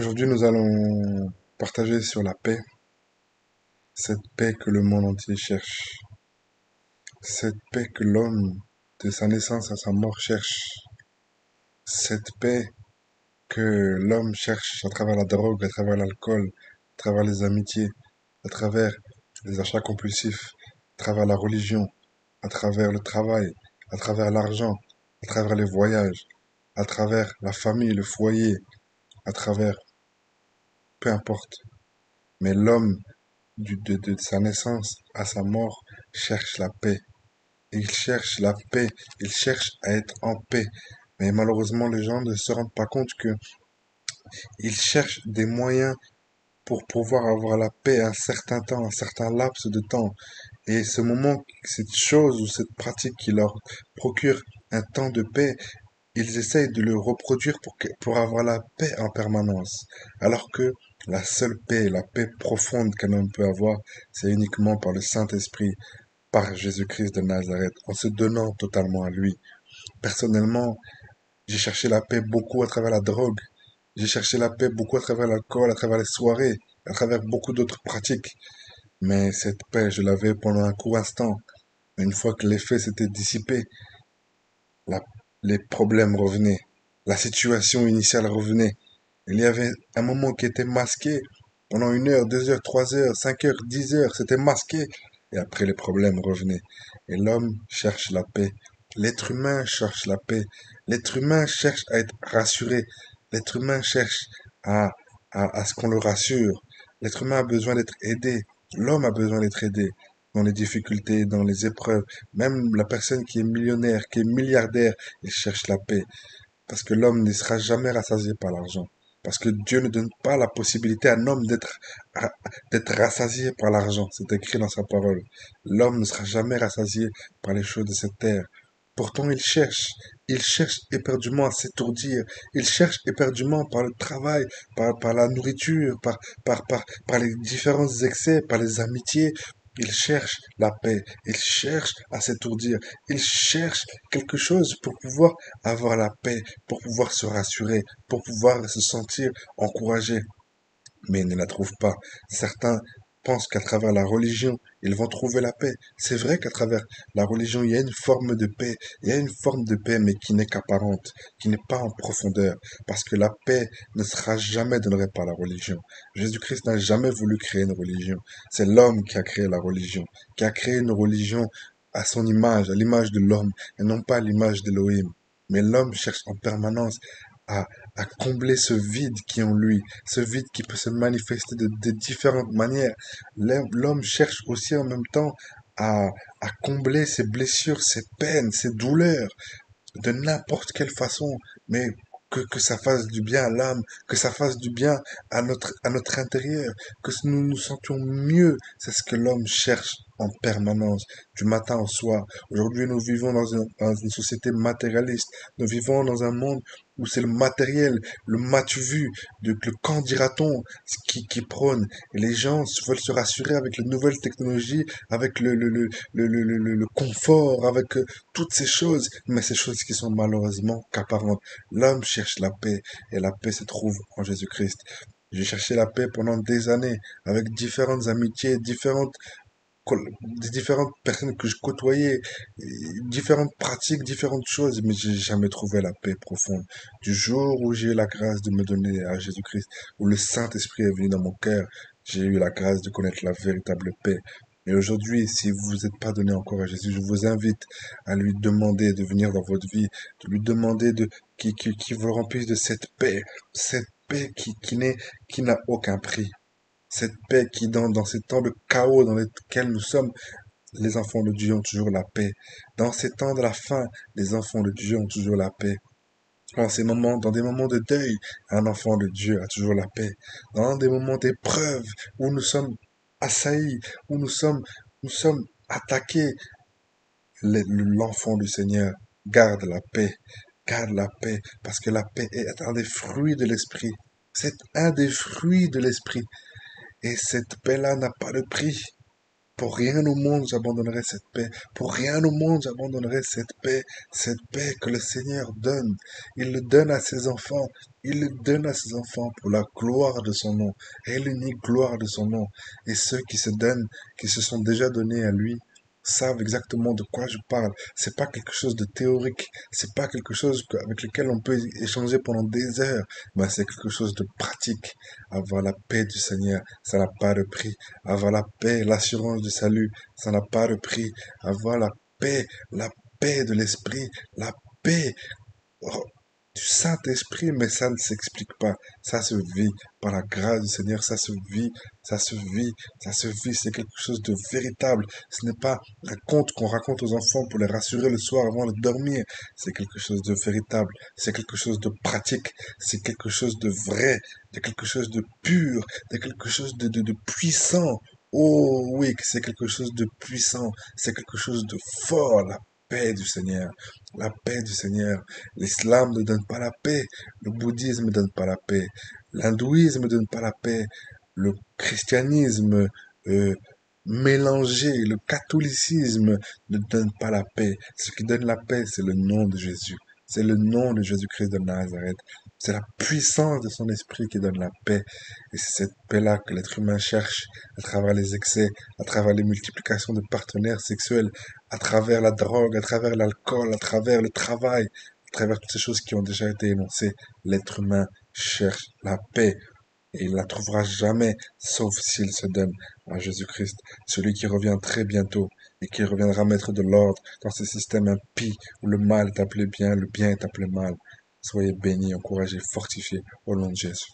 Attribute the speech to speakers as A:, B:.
A: Aujourd'hui, nous allons partager sur la paix, cette paix que le monde entier cherche, cette paix que l'homme, de sa naissance à sa mort, cherche, cette paix que l'homme cherche à travers la drogue, à travers l'alcool, à travers les amitiés, à travers les achats compulsifs, à travers la religion, à travers le travail, à travers l'argent, à travers les voyages, à travers la famille, le foyer, à travers peu importe. Mais l'homme de sa naissance à sa mort, cherche la paix. Il cherche la paix, il cherche à être en paix. Mais malheureusement, les gens ne se rendent pas compte que ils cherchent des moyens pour pouvoir avoir la paix un certain temps, un certain laps de temps. Et ce moment, cette chose ou cette pratique qui leur procure un temps de paix, ils essayent de le reproduire pour avoir la paix en permanence. Alors que la seule paix, la paix profonde qu'un homme peut avoir, c'est uniquement par le Saint-Esprit, par Jésus-Christ de Nazareth, en se donnant totalement à lui. Personnellement, j'ai cherché la paix beaucoup à travers la drogue. J'ai cherché la paix beaucoup à travers l'alcool, à travers les soirées, à travers beaucoup d'autres pratiques. Mais cette paix, je l'avais pendant un court instant. Mais une fois que l'effet s'était dissipé, la- les problèmes revenaient. La situation initiale revenait. Il y avait un moment qui était masqué. Pendant 1 heure, 2 heures, 3 heures, 5 heures, 10 heures, c'était masqué. Et après, les problèmes revenaient. Et l'homme cherche la paix. L'être humain cherche la paix. L'être humain cherche à être rassuré. L'être humain cherche à, à ce qu'on le rassure. L'être humain a besoin d'être aidé. L'homme a besoin d'être aidé dans les difficultés, dans les épreuves. Même la personne qui est millionnaire, qui est milliardaire, il cherche la paix. Parce que l'homme ne sera jamais rassasié par l'argent. Parce que Dieu ne donne pas la possibilité à un homme d'être rassasié par l'argent. C'est écrit dans sa parole. L'homme ne sera jamais rassasié par les choses de cette terre. Pourtant, il cherche éperdument à s'étourdir, il cherche éperdument par le travail, par la nourriture, par les différents excès, par les amitiés. Il cherche la paix, il cherche à s'étourdir, il cherche quelque chose pour pouvoir avoir la paix, pour pouvoir se rassurer, pour pouvoir se sentir encouragé, mais ils ne la trouvent pas. Certains pensent qu'à travers la religion, ils vont trouver la paix. C'est vrai qu'à travers la religion, il y a une forme de paix, il y a une forme de paix, mais qui n'est qu'apparente, qui n'est pas en profondeur, parce que la paix ne sera jamais donnée par la religion. Jésus-Christ n'a jamais voulu créer une religion. C'est l'homme qui a créé la religion, qui a créé une religion à son image, à l'image de l'homme, et non pas à l'image d'Élohim. Mais l'homme cherche en permanence à, à combler ce vide qui est en lui, ce vide qui peut se manifester de différentes manières. L'homme cherche aussi en même temps à, à combler ses blessures, ses peines, ses douleurs, de n'importe quelle façon, mais que ça fasse du bien à l'âme, que ça fasse du bien à notre intérieur, que nous nous sentions mieux. C'est ce que l'homme cherche en permanence, du matin au soir. Aujourd'hui, nous vivons dans une société matérialiste. Nous vivons dans un monde où c'est le matériel, le m'as-tu vu, le quand dira-t-on, ce qui prône. Et les gens veulent se rassurer avec les nouvelles technologies, avec le confort, avec toutes ces choses, mais ces choses qui sont malheureusement qu'apparentes. L'homme cherche la paix, et la paix se trouve en Jésus-Christ. J'ai cherché la paix pendant des années, avec différentes amitiés, des différentes personnes que je côtoyais, différentes pratiques, différentes choses, mais j'ai jamais trouvé la paix profonde. Du jour où j'ai eu la grâce de me donner à Jésus-Christ, où le Saint-Esprit est venu dans mon cœur, j'ai eu la grâce de connaître la véritable paix. Et aujourd'hui, si vous n'êtes pas donné encore à Jésus, je vous invite à lui demander de venir dans votre vie, de lui demander qui vous remplisse de cette paix qui n'a aucun prix. Cette paix qui, dans ces temps de chaos dans lesquels nous sommes, les enfants de Dieu ont toujours la paix. Dans ces temps de la fin, les enfants de Dieu ont toujours la paix. Dans des moments de deuil, un enfant de Dieu a toujours la paix. Dans des moments d'épreuve où nous sommes assaillis, où nous sommes attaqués, l'enfant du Seigneur garde la paix, parce que la paix est un des fruits de l'esprit. C'est un des fruits de l'esprit. Et cette paix-là n'a pas de prix. Pour rien au monde, j'abandonnerai cette paix. Pour rien au monde, j'abandonnerai cette paix que le Seigneur donne. Il le donne à ses enfants. Il le donne à ses enfants pour la gloire de son nom et l'unique gloire de son nom. Et ceux qui se donnent, qui se sont déjà donnés à lui, savent exactement de quoi je parle. C'est pas quelque chose de théorique. C'est pas quelque chose avec lequel on peut échanger pendant des heures. Mais c'est quelque chose de pratique. Avoir la paix du Seigneur, ça n'a pas de prix. Avoir la paix, l'assurance du salut, ça n'a pas de prix. Avoir la paix de l'esprit, la paix oh, du Saint-Esprit, mais ça ne s'explique pas. Ça se vit par la grâce du Seigneur, ça se vit, ça se vit, ça se vit. C'est quelque chose de véritable. Ce n'est pas un conte qu'on raconte aux enfants pour les rassurer le soir avant de dormir. C'est quelque chose de véritable. C'est quelque chose de pratique. C'est quelque chose de vrai. C'est quelque chose de pur. C'est quelque chose de puissant. Oh oui, c'est quelque chose de puissant. C'est quelque chose de fort. La paix du Seigneur. La paix du Seigneur. L'islam ne donne pas la paix. Le bouddhisme ne donne pas la paix. L'hindouisme ne donne pas la paix. Le christianisme euh, mélangé, le catholicisme ne donne pas la paix. Ce qui donne la paix, c'est le nom de Jésus. C'est le nom de Jésus-Christ de Nazareth. C'est la puissance de son esprit qui donne la paix. Et c'est cette paix-là que l'être humain cherche à travers les excès, à travers les multiplications de partenaires sexuels, à travers la drogue, à travers l'alcool, à travers le travail, à travers toutes ces choses qui ont déjà été énoncées. L'être humain cherche la paix et il la trouvera jamais, sauf s'il se donne à Jésus-Christ, celui qui revient très bientôt et qui reviendra mettre de l'ordre dans ce système impie où le mal est appelé bien, le bien est appelé mal. Soyez bénis, encouragés, fortifiés au nom de Jésus.